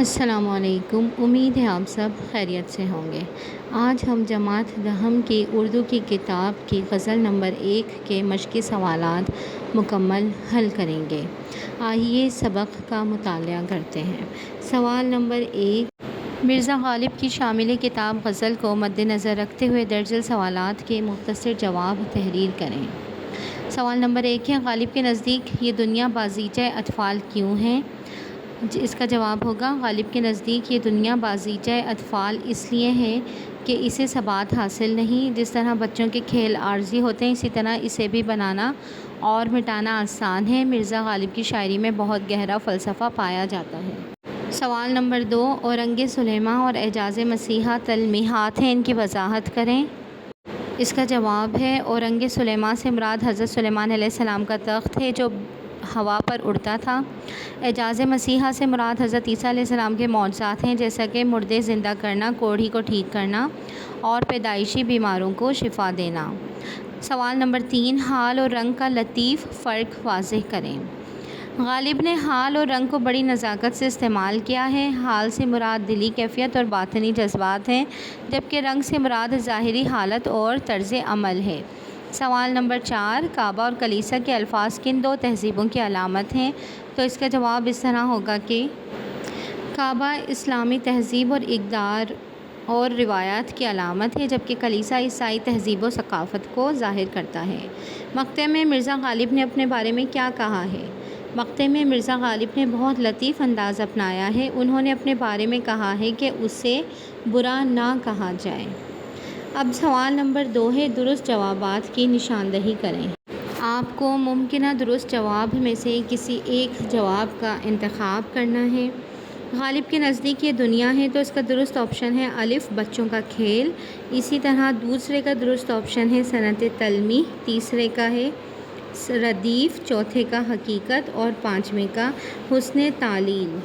السلام علیکم، امید ہے آپ سب خیریت سے ہوں گے۔ آج ہم جماعت دہم کی اردو کی کتاب کی غزل نمبر 1 کے مشقی سوالات مکمل حل کریں گے۔ آئیے سبق کا مطالعہ کرتے ہیں۔ سوال نمبر 1، مرزا غالب کی شامل کتاب غزل کو مد نظر رکھتے ہوئے درج سوالات کے مختصر جواب تحریر کریں۔ سوال نمبر 1 ہے، غالب کے نزدیک یہ دنیا بازیچہ اطفال کیوں ہے؟ اس کا جواب ہوگا، غالب کے نزدیک یہ دنیا بازیچہ اطفال اس لیے ہے کہ اسے ثبات حاصل نہیں۔ جس طرح بچوں کے کھیل عارضی ہوتے ہیں، اسی طرح اسے بھی بنانا اور مٹانا آسان ہے۔ مرزا غالب کی شاعری میں بہت گہرا فلسفہ پایا جاتا ہے۔ سوال نمبر 2، اورنگ سلیماں اور اعجاز مسیحا تلمیحات ہیں، ان کی وضاحت کریں۔ اس کا جواب ہے، اورنگ سلیماں سے مراد حضرت سلیمان علیہ السلام کا تخت ہے جو ہوا پر اڑتا تھا۔ اعجاز مسیحا سے مراد حضرت عیسیٰ علیہ السلام کے معجزات ہیں، جیسا کہ مردے زندہ کرنا، کوڑھی کو ٹھیک کرنا اور پیدائشی بیماروں کو شفا دینا۔ سوال نمبر 3، حال اور رنگ کا لطیف فرق واضح کریں۔ غالب نے حال اور رنگ کو بڑی نزاکت سے استعمال کیا ہے۔ حال سے مراد دلی کیفیت اور باطنی جذبات ہیں، جبکہ رنگ سے مراد ظاہری حالت اور طرز عمل ہے۔ سوال نمبر 4، کعبہ اور کلیسا کے الفاظ کن دو تہذیبوں کی علامت ہیں؟ تو اس کا جواب اس طرح ہوگا کہ کعبہ اسلامی تہذیب اور اقدار اور روایات کی علامت ہے، جبکہ کلیسا عیسائی تہذیب و ثقافت کو ظاہر کرتا ہے۔ مقطع میں مرزا غالب نے اپنے بارے میں کیا کہا ہے؟ مقطع میں مرزا غالب نے بہت لطیف انداز اپنایا ہے۔ انہوں نے اپنے بارے میں کہا ہے کہ اسے برا نہ کہا جائے۔ اب سوال نمبر 2 ہے، درست جوابات کی نشاندہی کریں۔ آپ کو ممکنہ درست جواب میں سے کسی ایک جواب کا انتخاب کرنا ہے۔ غالب کے نزدیک یہ دنیا ہے، تو اس کا درست آپشن ہے الف، بچوں کا کھیل۔ اسی طرح دوسرے کا درست آپشن ہے صنعت تلمیح، تیسرے کا ہے ردیف، چوتھے کا حقیقت اور پانچویں کا حسن تعلیل۔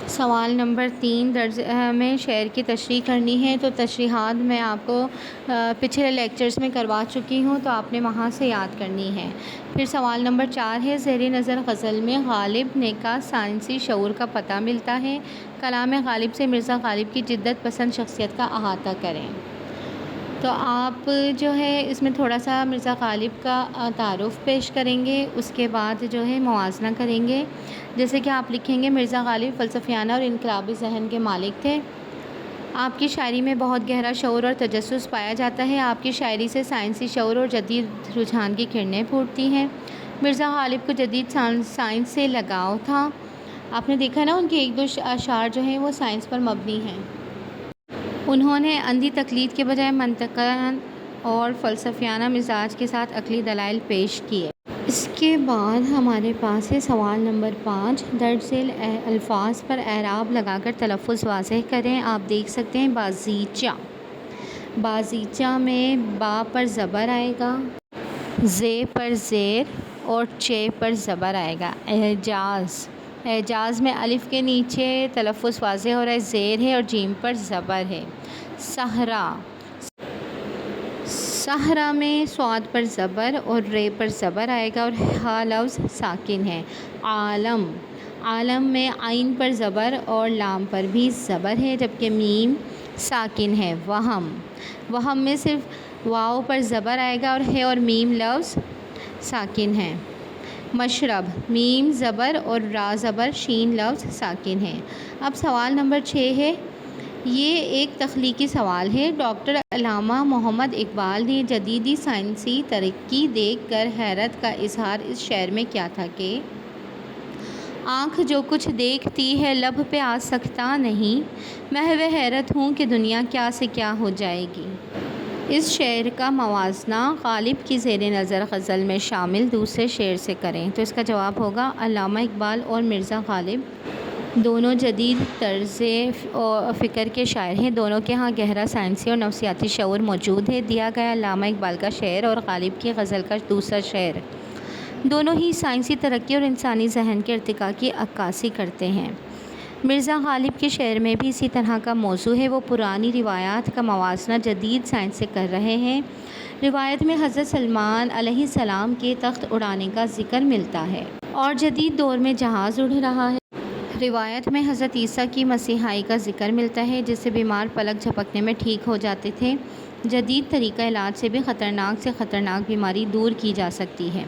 سوال نمبر 3، درج میں شعر کی تشریح کرنی ہے، تو تشریحات میں آپ کو پچھلے لیکچرز میں کروا چکی ہوں، تو آپ نے وہاں سے یاد کرنی ہے۔ پھر سوال نمبر 4 ہے، زیر نظر غزل میں غالب نے کا سائنسی شعور کا پتہ ملتا ہے۔ کلام غالب سے مرزا غالب کی جدت پسند شخصیت کا احاطہ کریں۔ تو آپ جو ہے اس میں تھوڑا سا مرزا غالب کا تعارف پیش کریں گے، اس کے بعد جو ہے موازنہ کریں گے۔ جیسے کہ آپ لکھیں گے، مرزا غالب فلسفیانہ اور انقلابی ذہن کے مالک تھے۔ آپ کی شاعری میں بہت گہرا شعور اور تجسس پایا جاتا ہے۔ آپ کی شاعری سے سائنسی شعور اور جدید رجحان کی کرنیں پھوٹتی ہیں۔ مرزا غالب کو جدید سائنس سے لگاؤ تھا۔ آپ نے دیکھا نا، ان کے ایک دو اشعار جو ہیں وہ سائنس پر مبنی ہیں۔ انہوں نے اندھی تقلید کے بجائے منطقاً اور فلسفیانہ مزاج کے ساتھ عقلی دلائل پیش کیے۔ اس کے بعد ہمارے پاس ہے سوال نمبر 5، درج ذیل الفاظ پر اعراب لگا کر تلفظ واضح کریں۔ آپ دیکھ سکتے ہیں بازیچہ، بازیچہ میں با پر زبر آئے گا، زے پر زیر اور چے پر زبر آئے گا۔ اعجاز، اعجاز میں الف کے نیچے تلفظ واضح ہو رہا ہے، زیر ہے اور جیم پر زبر ہے۔ صحرا، صحرا میں صاد پر زبر اور رے پر زبر آئے گا اور ہا لفظ ساکن ہے۔ عالم، عالم میں عین پر زبر اور لام پر بھی زبر ہے، جبکہ میم ساکن ہے۔ وہم، وہم میں صرف واو پر زبر آئے گا اور ہے اور میم لفظ ساکن ہے۔ مشرب، میم زبر اور را زبر، شین لفظ ساکن ہے۔ اب سوال نمبر 6 ہے، یہ ایک تخلیقی سوال ہے۔ ڈاکٹر علامہ محمد اقبال نے جدیدی سائنسی ترقی دیکھ کر حیرت کا اظہار اس شعر میں کیا تھا کہ آنکھ جو کچھ دیکھتی ہے لب پہ آ سکتا نہیں، محو حیرت ہوں کہ دنیا کیا سے کیا ہو جائے گی۔ اس شعر کا موازنہ غالب کی زیر نظر غزل میں شامل دوسرے شعر سے کریں۔ تو اس کا جواب ہوگا، علامہ اقبال اور مرزا غالب دونوں جدید طرز فکر کے شاعر ہیں۔ دونوں کے ہاں گہرا سائنسی اور نفسیاتی شعور موجود ہے۔ دیا گیا علامہ اقبال کا شعر اور غالب کی غزل کا دوسرا شعر دونوں ہی سائنسی ترقی اور انسانی ذہن کے ارتقاء کی عکاسی کرتے ہیں۔ مرزا غالب کے شعر میں بھی اسی طرح کا موضوع ہے۔ وہ پرانی روایات کا موازنہ جدید سائنس سے کر رہے ہیں۔ روایت میں حضرت سلیمان علیہ السلام کے تخت اڑانے کا ذکر ملتا ہے اور جدید دور میں جہاز اڑ رہا ہے۔ روایت میں حضرت عیسیٰ کی مسیحائی کا ذکر ملتا ہے، جس سے بیمار پلک جھپکنے میں ٹھیک ہو جاتے تھے۔ جدید طریقہ علاج سے بھی خطرناک سے خطرناک بیماری دور کی جا سکتی ہے۔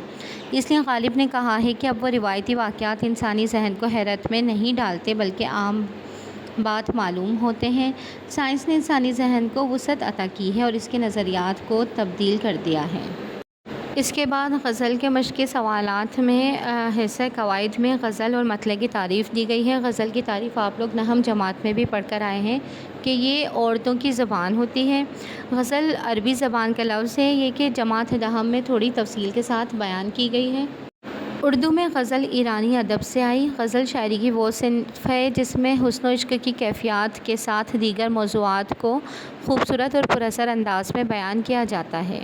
اس لیے غالب نے کہا ہے کہ اب وہ روایتی واقعات انسانی ذہن کو حیرت میں نہیں ڈالتے بلکہ عام بات معلوم ہوتے ہیں۔ سائنس نے انسانی ذہن کو وسعت عطا کی ہے اور اس کے نظریات کو تبدیل کر دیا ہے۔ اس کے بعد غزل کے مشقی سوالات میں حصہ قواعد میں غزل اور مطلع کی تعریف دی گئی ہے۔ غزل کی تعریف آپ لوگ نحو جماعت میں بھی پڑھ کر آئے ہیں کہ یہ عورتوں کی زبان ہوتی ہے۔ غزل عربی زبان کا لفظ ہے، یہ کہ جماعت نحو میں تھوڑی تفصیل کے ساتھ بیان کی گئی ہے۔ اردو میں غزل ایرانی ادب سے آئی۔ غزل شاعری کی وہ صنف ہے جس میں حسن و عشق کی کیفیات کے ساتھ دیگر موضوعات کو خوبصورت اور پر اثر انداز میں بیان کیا جاتا ہے۔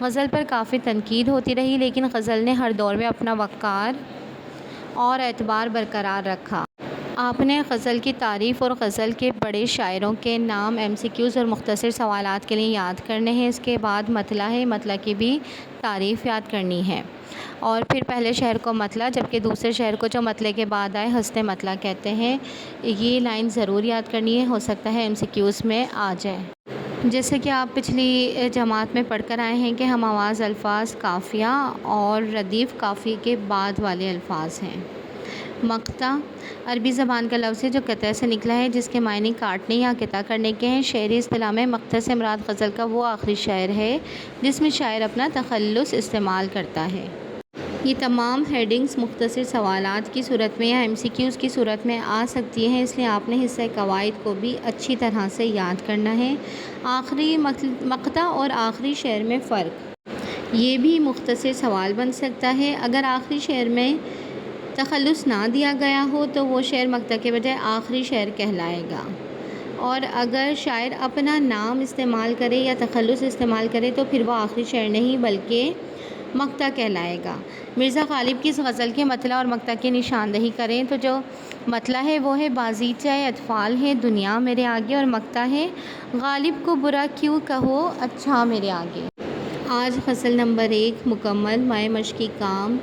غزل پر کافی تنقید ہوتی رہی، لیکن غزل نے ہر دور میں اپنا وقار اور اعتبار برقرار رکھا۔ آپ نے غزل کی تعریف اور غزل کے بڑے شاعروں کے نام MCQs اور مختصر سوالات کے لیے یاد کرنے ہیں۔ اس کے بعد مطلع ہے، مطلع کی بھی تعریف یاد کرنی ہے، اور پھر پہلے شعر کو مطلع جبکہ دوسرے شعر کو جو مطلع کے بعد آئے حسن مطلع کہتے ہیں۔ یہ لائن ضرور یاد کرنی ہے، ہو سکتا ہے MCQs میں آ جائے۔ جیسے کہ آپ پچھلی جماعت میں پڑھ کر آئے ہیں کہ ہم آواز الفاظ قافیہ اور ردیف قافیے کے بعد والے الفاظ ہیں۔ مقطع عربی زبان کا لفظ ہے جو قطع سے نکلا ہے، جس کے معنی کاٹنے یا قطع کرنے کے ہیں۔ شعری اصطلاح میں مقطع سے مراد غزل کا وہ آخری شعر ہے جس میں شاعر اپنا تخلص استعمال کرتا ہے۔ یہ تمام ہیڈنگز مختصر سوالات کی صورت میں یا MCQs کی صورت میں آ سکتی ہیں، اس لیے آپ نے حصہ قواعد کو بھی اچھی طرح سے یاد کرنا ہے۔ آخری مقطع اور آخری شعر میں فرق، یہ بھی مختصر سوال بن سکتا ہے۔ اگر آخری شعر میں تخلص نہ دیا گیا ہو تو وہ شعر مقطع کے بجائے آخری شعر کہلائے گا، اور اگر شاعر اپنا نام استعمال کرے یا تخلص استعمال کرے تو پھر وہ آخری شعر نہیں بلکہ مقطع کہلائے گا۔ مرزا غالب کی اس غزل کے مطلع اور مقطع کی نشاندہی کریں تو جو مطلع ہے وہ ہے بازیچہ اطفال ہے دنیا میرے آگے، اور مقطع ہے غالب کو برا کیوں کہو اچھا میرے آگے۔ آج غزل نمبر 1 مکمل، مائع مشقی کام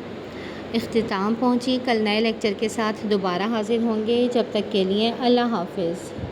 اختتام پہنچی۔ کل نئے لیکچر کے ساتھ دوبارہ حاضر ہوں گے، جب تک کے لیے اللہ حافظ۔